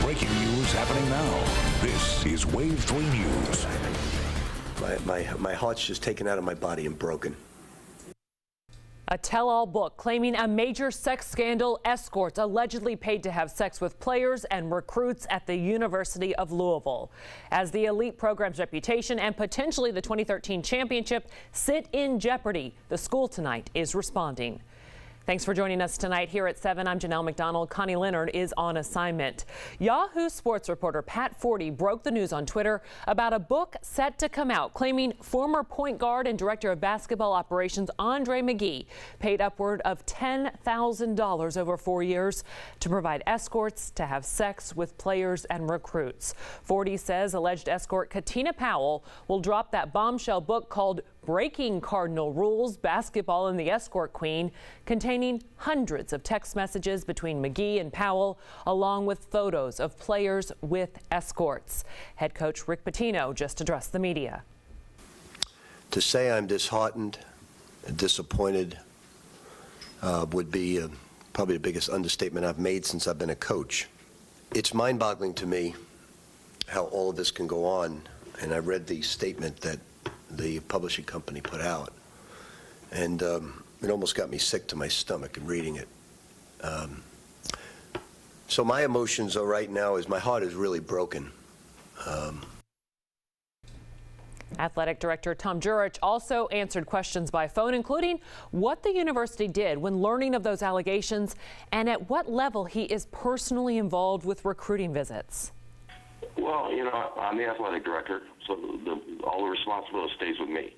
breaking news happening now. This is Wave 3 News. My heart's just taken out of my body and broken. A tell-all book claiming a major sex scandal, escorts allegedly paid to have sex with players and recruits at the University of Louisville. As the elite program's reputation and potentially the 2013 championship sit in jeopardy, the school tonight is responding. Thanks for joining us tonight here at 7. I'm Janelle McDonald. Connie Leonard is on assignment. Yahoo Sports reporter Pat Forty broke the news on Twitter about a book set to come out claiming former point guard and director of basketball operations Andre McGee paid upward of $10,000 over 4 years to provide escorts to have sex with players and recruits. Forty says alleged escort Katina Powell will drop that bombshell book called Breaking Cardinal Rules, Basketball and the Escort Queen, containing hundreds of text messages between McGee and Powell, along with photos of players with escorts. Head coach Rick Pitino just addressed the media. To say I'm disheartened and disappointed would be probably the biggest understatement I've made since I've been a coach. It's mind-boggling to me how all of this can go on, and I read the statement that the publishing company put out, and it almost got me sick to my stomach in reading it. So my emotions are right now is my heart is really broken. Athletic Director Tom Jurich also answered questions by phone, including what the university did when learning of those allegations and at what level he is personally involved with recruiting visits. Well, you know, I'm the athletic director, so all the responsibility stays with me.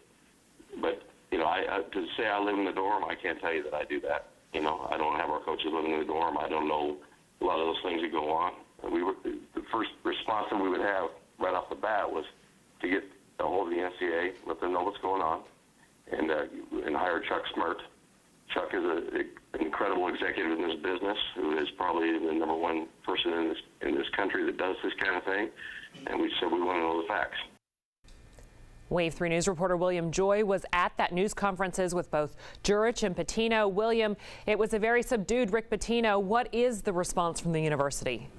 But, you know, to say I live in the dorm, I can't tell you that I do that. You know, I don't have our coaches living in the dorm. I don't know a lot of those things that go on. The first response that we would have right off the bat was to get a hold of the NCAA, let them know what's going on, and hire Chuck Smart. Chuck is an incredible executive in this business who is probably the number one person in this country that does this kind of thing. And we said we want to know the facts. Wave 3 News reporter William Joy was at that news conferences with both Jurich and Pitino. William, it was a very subdued Rick Pitino. What is the response from the university?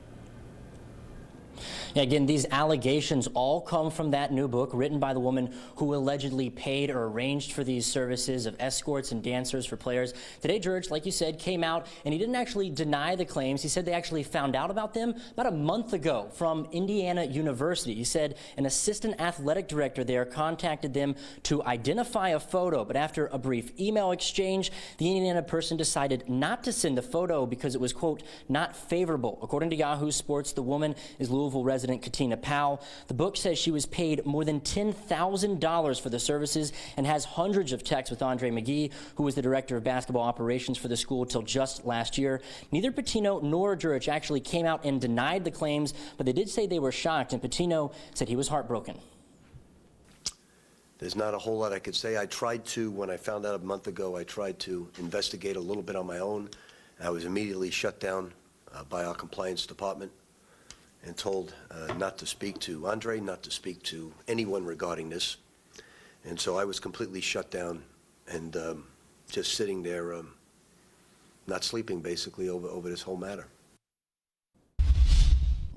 Yeah, again, these allegations all come from that new book written by the woman who allegedly paid or arranged for these services of escorts and dancers for players. Today, George, like you said, came out and he didn't actually deny the claims. He said they actually found out about them about a month ago from Indiana University. He said an assistant athletic director there contacted them to identify a photo, but after a brief email exchange, the Indiana person decided not to send the photo because it was, quote, not favorable. According to Yahoo Sports, the woman is Louisville resident Katina Powell. The book says she was paid more than $10,000 for the services and has hundreds of texts with Andre McGee, who was the director of basketball operations for the school till just last year. Neither Pitino nor Jurich actually came out and denied the claims, but they did say they were shocked, and Pitino said he was heartbroken. There's not a whole lot I could say. I tried to, when I found out a month ago, I tried to investigate a little bit on my own. I was immediately shut down by our compliance department and told not to speak to Andre, not to speak to anyone regarding this. And so I was completely shut down and just sitting there, not sleeping basically over this whole matter.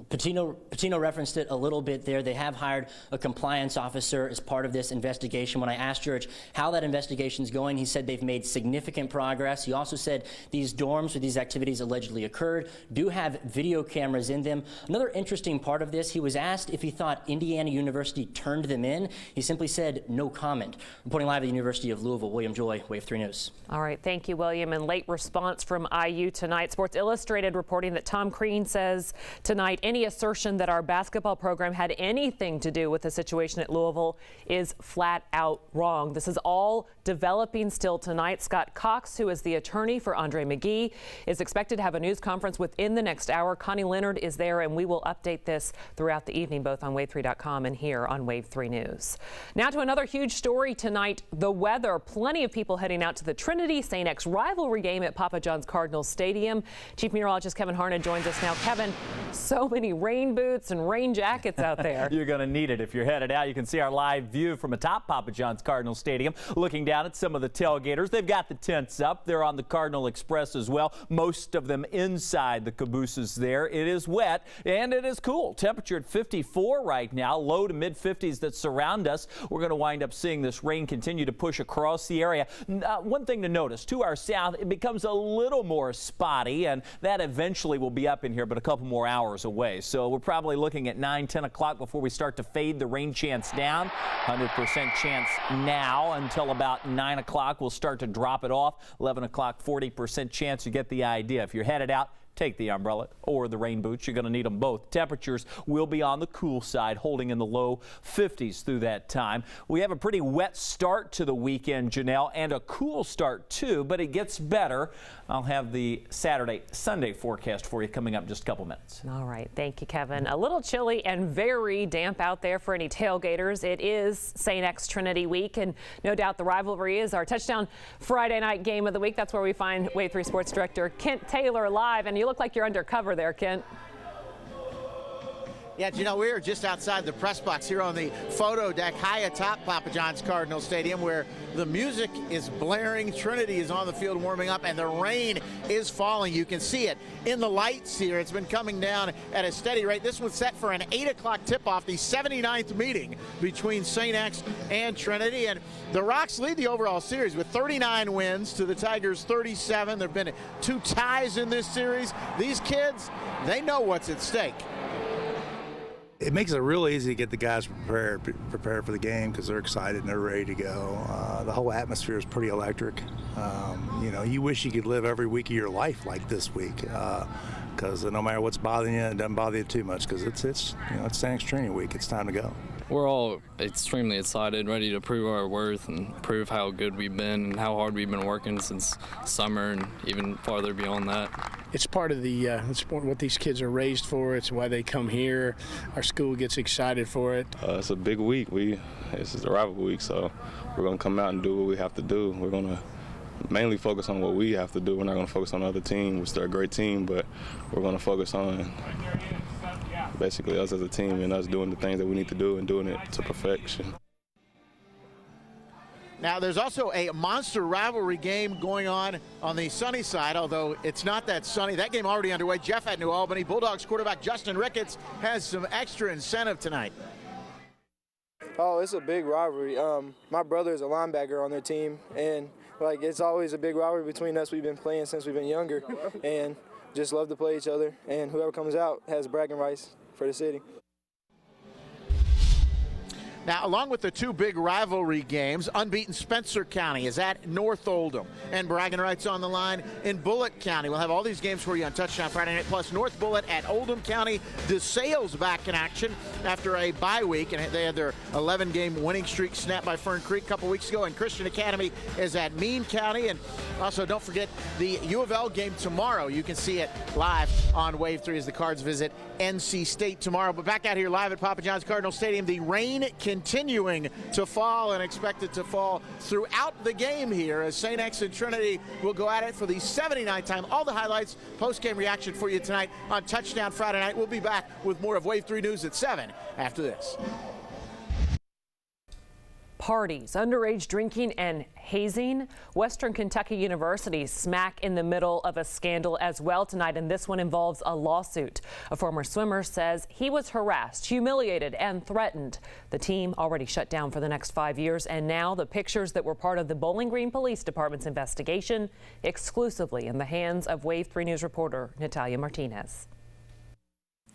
Pitino referenced it a little bit there. They have hired a compliance officer as part of this investigation. When I asked George how that investigation is going, he said they've made significant progress. He also said these dorms where these activities allegedly occurred do have video cameras in them. Another interesting part of this, he was asked if he thought Indiana University turned them in. He simply said no comment. Reporting live at the University of Louisville, William Joy, Wave 3 News. All right, thank you, William. And late response from IU tonight. Sports Illustrated reporting that Tom Crean says tonight any assertion that our basketball program had anything to do with the situation at Louisville is flat out wrong. This is all developing still tonight. Scott Cox, who is the attorney for Andre McGee, is expected to have a news conference within the next hour. Connie Leonard is there, and we will update this throughout the evening, both on wave3.com and here on Wave 3 News. Now to another huge story tonight, the weather. Plenty of people heading out to the Trinity St. X rivalry game at Papa John's Cardinals Stadium. Chief Meteorologist Kevin Harned joins us now. Kevin, so many many rain boots and rain jackets out there. You're going to need it if you're headed out. You can see our live view from atop Papa John's Cardinal Stadium, looking down at some of the tailgaters. They've got the tents up. They're on the Cardinal Express as well. Most of them inside the cabooses there. It is wet and it is cool. Temperature at 54 right now, low to mid 50s that surround us. We're going to wind up seeing this rain continue to push across the area. One thing to notice, to our south, it becomes a little more spotty, and that eventually will be up in here, but a couple more hours away. So we're probably looking at 9, 10 o'clock before we start to fade the rain chance down. 100% chance now until about 9 o'clock. We'll start to drop it off. 11 o'clock, 40% chance. You get the idea. If you're headed out, take the umbrella or the rain boots. You're going to need them both. Temperatures will be on the cool side, holding in the low 50s through that time. We have a pretty wet start to the weekend, Janelle, and a cool start too, but it gets better. I'll have the Saturday, Sunday forecast for you coming up in just a couple minutes. All right. Thank you, Kevin. A little chilly and very damp out there for any tailgaters. It is St. X Trinity week, and no doubt the rivalry is our touchdown Friday night game of the week. That's where we find Wave 3 Sports Director Kent Taylor live, and you look like you're undercover there, Kent. Yeah, you know, we are just outside the press box here on the photo deck high atop Papa John's Cardinal Stadium, where the music is blaring. Trinity is on the field warming up, and the rain is falling. You can see it in the lights here. It's been coming down at a steady rate. This was set for an 8 o'clock tip-off, the 79th meeting between St. X and Trinity. And the Rocks lead the overall series with 39 wins to the Tigers' 37. There have been 2 ties in this series. These kids, they know what's at stake. It makes it real easy to get the guys prepared for the game because they're excited and they're ready to go. The whole atmosphere is pretty electric. You know, you wish you could live every week of your life like this week because no matter what's bothering you, it doesn't bother you too much because it's St. X Training Week. It's time to go. We're all extremely excited, ready to prove our worth and prove how good we've been and how hard we've been working since summer and even farther beyond that. It's part of it's what these kids are raised for. It's why they come here. Our school gets excited for it. It's a big week. This is a rival week, so we're going to come out and do what we have to do. We're going to mainly focus on what we have to do. We're not going to focus on the other team, which they're a great team, but we're going to focus on basically us as a team and us doing the things that we need to do and doing it to perfection. Now, there's also a monster rivalry game going on the sunny side, although it's not that sunny. That game already underway. Jeff at New Albany. Bulldogs quarterback Justin Ricketts has some extra incentive tonight. Oh, it's a big rivalry. My brother is a linebacker on their team, and it's always a big rivalry between us. We've been playing since we've been younger, and just love to play each other. And whoever comes out has bragging rights for the city. Now, along with the 2 big rivalry games, unbeaten Spencer County is at North Oldham, and bragging rights on the line in Bullitt County. We'll have all these games for you on Touchdown Friday night, plus North Bullitt at Oldham County. DeSales back in action after a bye week, and they had their 11-game winning streak snapped by Fern Creek a couple weeks ago, and Christian Academy is at Mean County. And also, don't forget the UofL game tomorrow. You can see it live on Wave 3 as the Cards visit NC State tomorrow. But back out here live at Papa John's Cardinal Stadium, the rain continuing to fall and expected to fall throughout the game here as St. X and Trinity will go at it for the 79th time. All the highlights, post-game reaction for you tonight on Touchdown Friday night. We'll be back with more of Wave 3 News at 7 after this. Parties, underage drinking, and hazing. Western Kentucky University smack in the middle of a scandal as well tonight, and this one involves a lawsuit. A former swimmer says he was harassed, humiliated, and threatened. The team already shut down for the next 5 years, and now the pictures that were part of the Bowling Green Police Department's investigation exclusively in the hands of Wave 3 News reporter Natalia Martinez.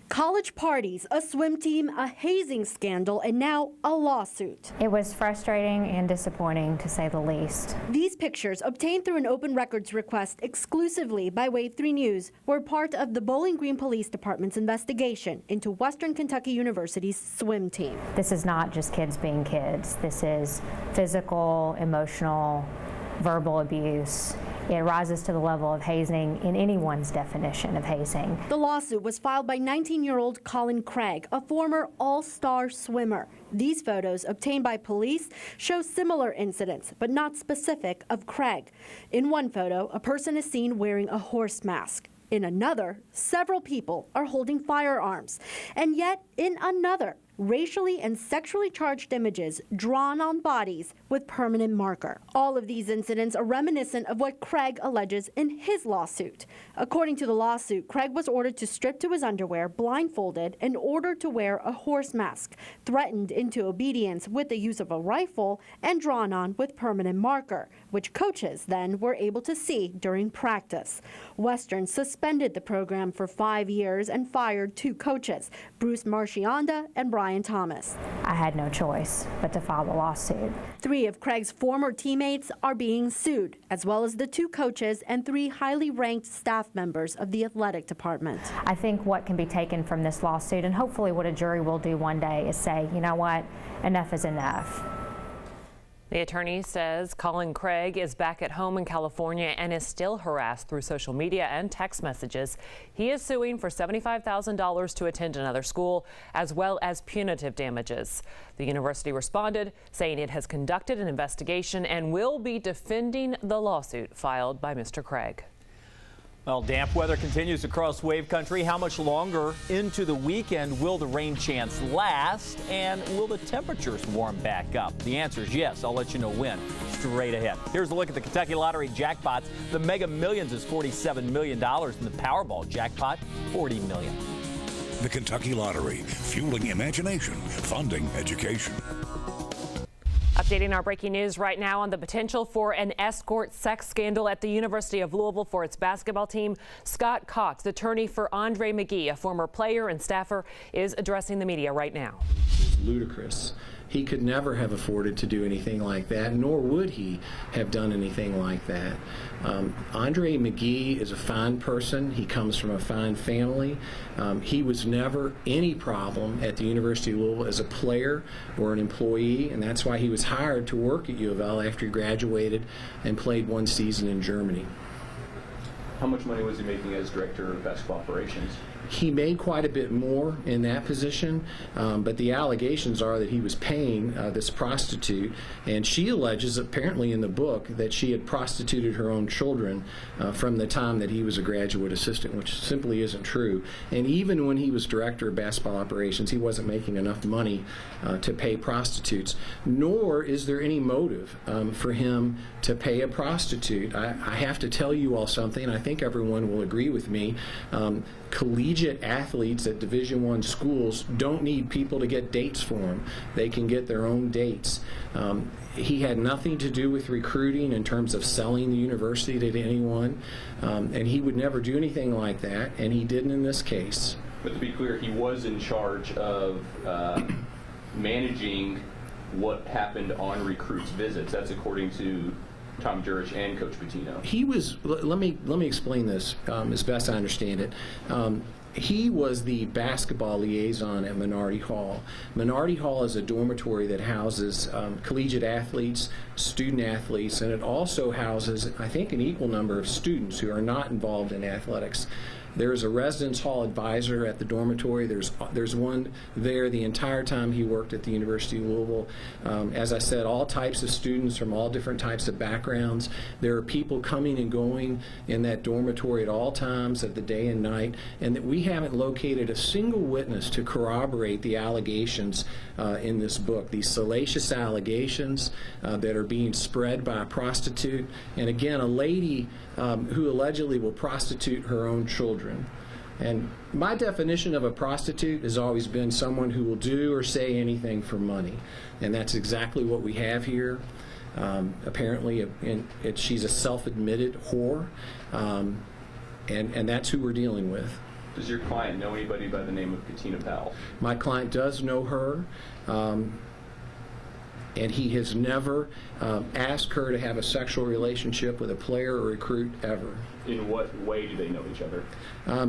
College parties, a swim team, a hazing scandal, and now a lawsuit. It was frustrating and disappointing, to say the least. These pictures, obtained through an open records request exclusively by Wave 3 News, were part of the Bowling Green Police Department's investigation into Western Kentucky University's swim team. This is not just kids being kids. This is physical, emotional, verbal abuse. It rises to the level of hazing in anyone's definition of hazing. The lawsuit was filed by 19-year-old Colin Craig, a former all-star swimmer. These photos, obtained by police, show similar incidents, but not specific of Craig. In one photo, a person is seen wearing a horse mask. In another, several people are holding firearms. And yet, in another, racially and sexually charged images drawn on bodies with permanent marker. All of these incidents are reminiscent of what Craig alleges in his lawsuit. According to the lawsuit, Craig was ordered to strip to his underwear, blindfolded, and ordered to wear a horse mask, threatened into obedience with the use of a rifle, and drawn on with permanent marker, which coaches then were able to see during practice. Western suspended the program for 5 years and fired 2 coaches, Bruce Marchionda and Brian Thomas. I had no choice but to file the lawsuit. 3 of Craig's former teammates are being sued, as well as the 2 coaches and 3 highly ranked staff members of the athletic department. I think what can be taken from this lawsuit, and hopefully what a jury will do one day, is say, you know what, enough is enough. The attorney says Colin Craig is back at home in California and is still harassed through social media and text messages. He is suing for $75,000 to attend another school, as well as punitive damages. The university responded, saying it has conducted an investigation and will be defending the lawsuit filed by Mr. Craig. Well, damp weather continues across Wave Country. How much longer into the weekend will the rain chance last? And will the temperatures warm back up? The answer is yes. I'll let you know when. Straight ahead. Here's a look at the Kentucky Lottery jackpots. The Mega Millions is $47 million, and the Powerball jackpot, $40 million. The Kentucky Lottery, fueling imagination, funding education. Updating our breaking news right now on the potential for an escort sex scandal at the University of Louisville for its basketball team. Scott Cox, attorney for Andre McGee, a former player and staffer, is addressing the media right now. It's ludicrous. He could never have afforded to do anything like that, nor would he have done anything like that. Andre McGee is a fine person. He comes from a fine family. He was never any problem at the University of Louisville as a player or an employee, and that's why he was hired to work at UofL after he graduated and played 1 season in Germany. How much money was he making as director of basketball operations? He made quite a bit more in that position, but the allegations are that he was paying this prostitute, and she alleges, apparently in the book, that she had prostituted her own children from the time that he was a graduate assistant, which simply isn't true. And even when he was director of basketball operations, he wasn't making enough money to pay prostitutes, nor is there any motive for him to pay a prostitute. I have to tell you all something, I think everyone will agree with me. Collegiate athletes at Division I schools don't need people to get dates for them. They can get their own dates. He had nothing to do with recruiting in terms of selling the university to anyone, and he would never do anything like that, and he didn't in this case. But to be clear, he was in charge of managing what happened on recruits' visits. That's according to Tom Jurich and Coach Pitino. He was, let me explain this as best I understand it. He was the basketball liaison at Minardi Hall. Minardi Hall is a dormitory that houses collegiate athletes, student athletes, and it also houses, I think, an equal number of students who are not involved in athletics. There's a residence hall advisor at the dormitory. There's one there the entire time he worked at the University of Louisville. As I said, all types of students from all different types of backgrounds. There are people coming and going in that dormitory at all times of the day and night, and that we haven't located a single witness to corroborate the allegations in this book, these salacious allegations that are being spread by a prostitute, and again, a lady who allegedly will prostitute her own children. And my definition of a prostitute has always been someone who will do or say anything for money, and that's exactly what we have here. Apparently, she's a self-admitted whore, and that's who we're dealing with. Does your client know anybody by the name of Katina Powell? My client does know her. And he has never asked her to have a sexual relationship with a player or recruit ever. In what way do they know each other?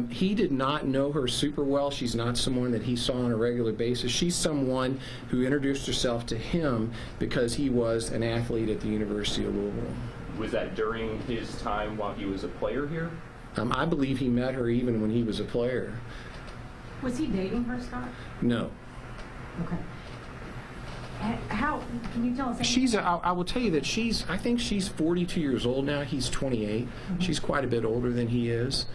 He did not know her super well. She's not someone that he saw on a regular basis. She's someone who introduced herself to him because he was an athlete at the University of Louisville. Was that during his time while he was a player here? I believe he met her even when he was a player. Was he dating her, Scott? No. Okay. How can you tell us? I will tell you that I think she's 42 years old now. He's 28. Mm-hmm. She's quite a bit older than he is.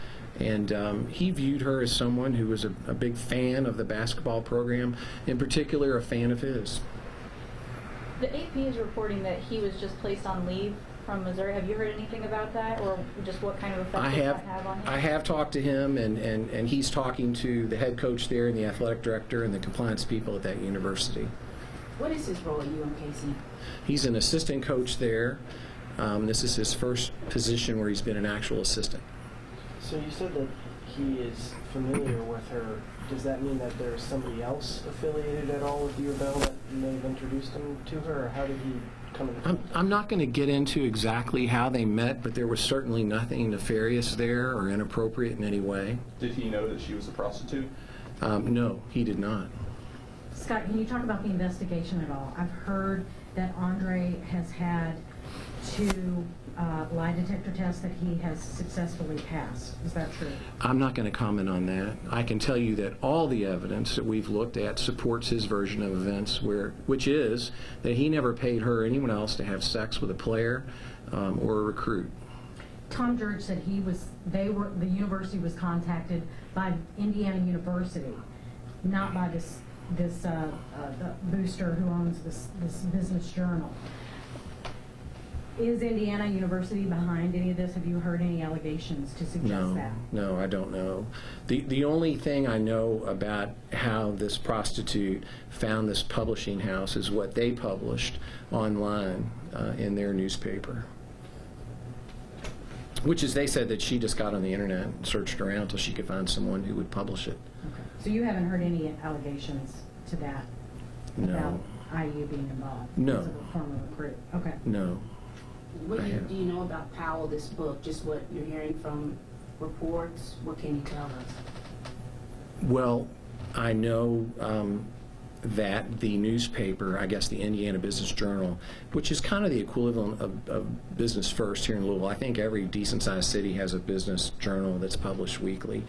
And he viewed her as someone who was a big fan of the basketball program, in particular a fan of his. The AP is reporting that he was just placed on leave from Missouri. Have you heard anything about that, or just what kind of effect that might have on him? I have talked to him, and he's talking to the head coach there and the athletic director and the compliance people at that university. What is his role at UMKC? He's an assistant coach there. This is his first position where he's been an actual assistant. So you said that he is familiar with her. Does that mean that there's somebody else affiliated at all with UofL that may have introduced him to her, or how did he come in? I'm not going to get into exactly how they met, but there was certainly nothing nefarious there or inappropriate in any way. Did he know that she was a prostitute? No, he did not. Scott, can you talk about the investigation at all? I've heard that Andre has had 2 lie detector tests that he has successfully passed. Is that true? I'm not going to comment on that. I can tell you that all the evidence that we've looked at supports his version of events, which is that he never paid her or anyone else to have sex with a player or a recruit. Tom George said the university was contacted by Indiana University, not by the booster who owns this business journal. Is Indiana University behind any of this? Have you heard any allegations to suggest that? No, I don't know. The only thing I know about how this prostitute found this publishing house is what they published online in their newspaper, which is they said that she just got on the internet and searched around until she could find someone who would publish it. Okay. So you haven't heard any allegations to that about IU being involved? No. As a former recruit? Okay. No. What do you know about Powell, this book? Just what you're hearing from reports? What can you tell us? Well, I know that the newspaper, I guess the Indiana Business Journal, which is kind of the equivalent of Business First here in Louisville. I think every decent-sized city has a business journal that's published weekly.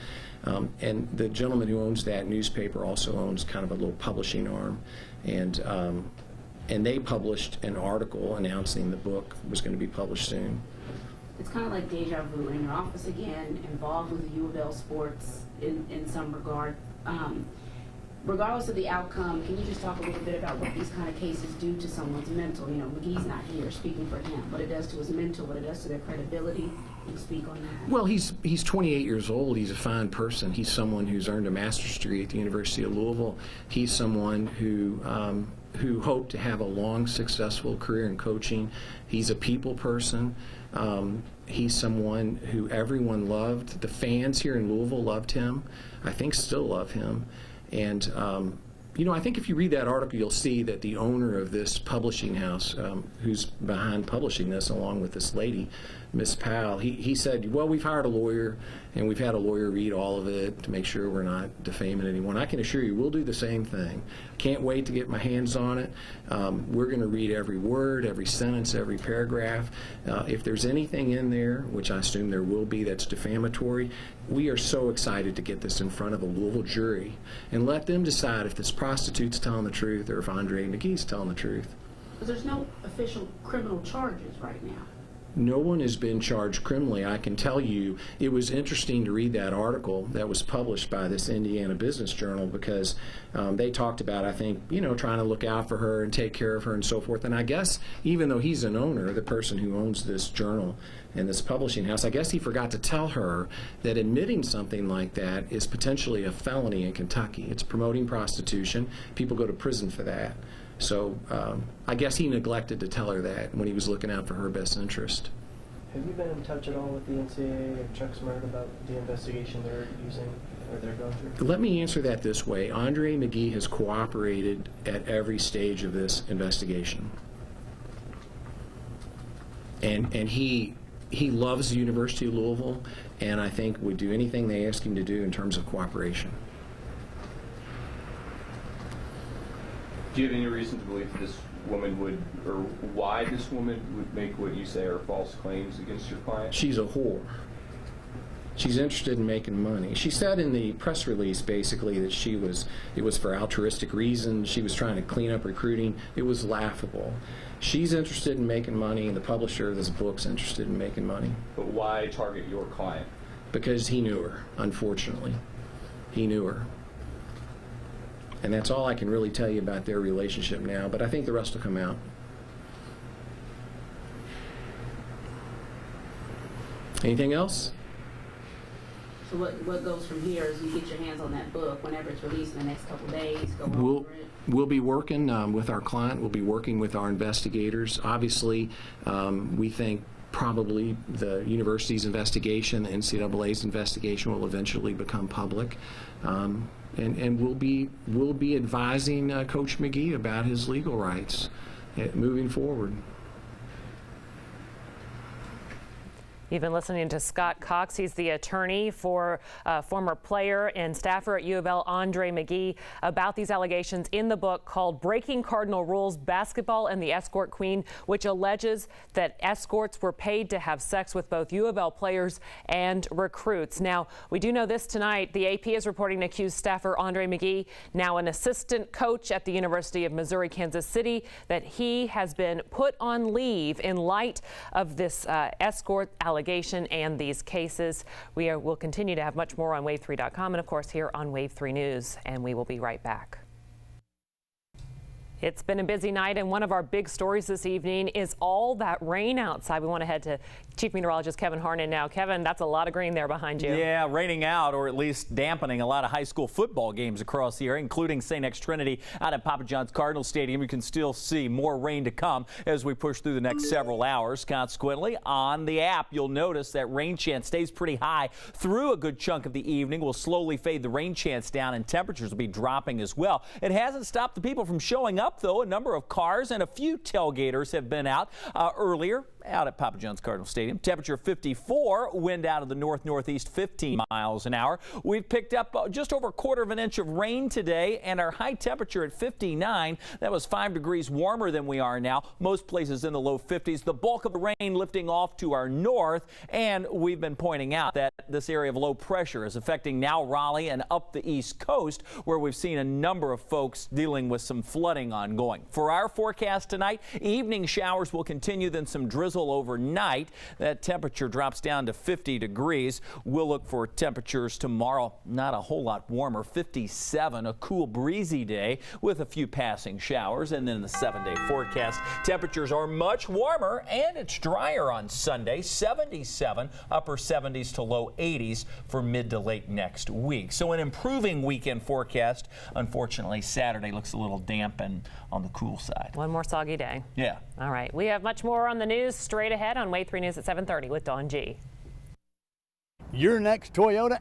And the gentleman who owns that newspaper also owns kind of a little publishing arm. And they published an article announcing the book was going to be published soon. It's kind of like deja vu, in your office again, involved with the UofL sports in some regard. Regardless of the outcome, can you just talk a little bit about what these kind of cases do to someone's mental? You know, McGee's not here speaking for him. What it does to his mental, what it does to their credibility. Can you speak on that? Well, he's 28 years old. He's a fine person. He's someone who's earned a master's degree at the University of Louisville. He's someone who hoped to have a long, successful career in coaching. He's a people person. He's someone who everyone loved. The fans here in Louisville loved him. I think still love him. And, you know, I think if you read that article, you'll see that the owner of this publishing house, who's behind publishing this along with this lady, Miss Powell, he said, well, we've hired a lawyer, and we've had a lawyer read all of it to make sure we're not defaming anyone. I can assure you we'll do the same thing. Can't wait to get my hands on it. We're going to read every word, every sentence, every paragraph. If there's anything in there, which I assume there will be, that's defamatory, we are so excited to get this in front of a Louisville jury and let them decide if this prostitute's telling the truth or if Andre McGee's telling the truth. But there's no official criminal charges right now. No one has been charged criminally. I can tell you it was interesting to read that article that was published by this Indiana Business Journal because they talked about, I think, you know, trying to look out for her and take care of her and so forth. And I guess even though he's an owner, the person who owns this journal and this publishing house, I guess he forgot to tell her that admitting something like that is potentially a felony in Kentucky. It's promoting prostitution. People go to prison for that. So I guess he neglected to tell her that when he was looking out for her best interest. Have you been in touch at all with the NCAA or Chuck Smart about the investigation they're using or they're going through? Let me answer that this way. Andre McGee has cooperated at every stage of this investigation. And he loves the University of Louisville and I think would do anything they ask him to do in terms of cooperation. Do you have any reason to believe that this woman would, or why this woman would make what you say are false claims against your client? She's a whore. She's interested in making money. She said in the press release basically that it was for altruistic reasons. She was trying to clean up recruiting. It was laughable. She's interested in making money, and the publisher of this book's interested in making money. But why target your client? because he knew her, unfortunately. He knew her. And that's all I can really tell you about their relationship now, but I think the rest will come out. Anything else? So what goes from here is you get your hands on that book whenever it's released in the next couple of days, go over it? We'll be working with our client. We'll be working with our investigators. Obviously, we think probably the university's investigation, the NCAA's investigation will eventually become public. And we'll be advising Coach McGee about his legal rights moving forward. You've been listening to Scott Cox. He's the attorney for former player and staffer at UofL, Andre McGee, about these allegations in the book called Breaking Cardinal Rules, Basketball and the Escort Queen, which alleges that escorts were paid to have sex with both UofL players and recruits. Now, we do know this tonight. The AP is reporting accused staffer Andre McGee, now an assistant coach at the University of Missouri, Kansas City, that he has been put on leave in light of this escort allegation and these cases. We'll continue to have much more on wave3.com and, of course, here on Wave 3 News, and we will be right back. It's been a busy night, and one of our big stories this evening is all that rain outside. We want to head to Chief Meteorologist Kevin Harnan now. Kevin, that's a lot of green there behind you. Yeah, raining out, or at least dampening a lot of high school football games across the area, including St. X Trinity out at Papa John's Cardinal Stadium. You can still see more rain to come as we push through the next several hours. Consequently, on the app, you'll notice that rain chance stays pretty high through a good chunk of the evening. We'll slowly fade the rain chance down, and temperatures will be dropping as well. It hasn't stopped the people from showing up, though. A number of cars and a few tailgaters have been out earlier out at Papa John's Cardinal Stadium. Temperature 54, wind out of the north-northeast 15 miles an hour. We've picked up just over a quarter of an inch of rain today, and our high temperature at 59. That was 5 degrees warmer than we are now. Most places in the low 50s. The bulk of the rain lifting off to our north, and we've been pointing out that this area of low pressure is affecting now Raleigh and up the East Coast, where we've seen a number of folks dealing with some flooding ongoing. For our forecast tonight, evening showers will continue, then some drizzle overnight. That temperature drops down to 50 degrees. We'll look for temperatures tomorrow, not a whole lot warmer, 57, a cool breezy day with a few passing showers. And then the 7-day forecast, temperatures are much warmer and it's drier on Sunday, 77, upper 70s to low 80s for mid to late next week. So an improving weekend forecast. Unfortunately, Saturday looks a little damp and on the cool side. One more soggy day. Yeah. All right. We have much more on the news straight ahead on Wave 3 News at 7:30 with Dawn G. Your next Toyota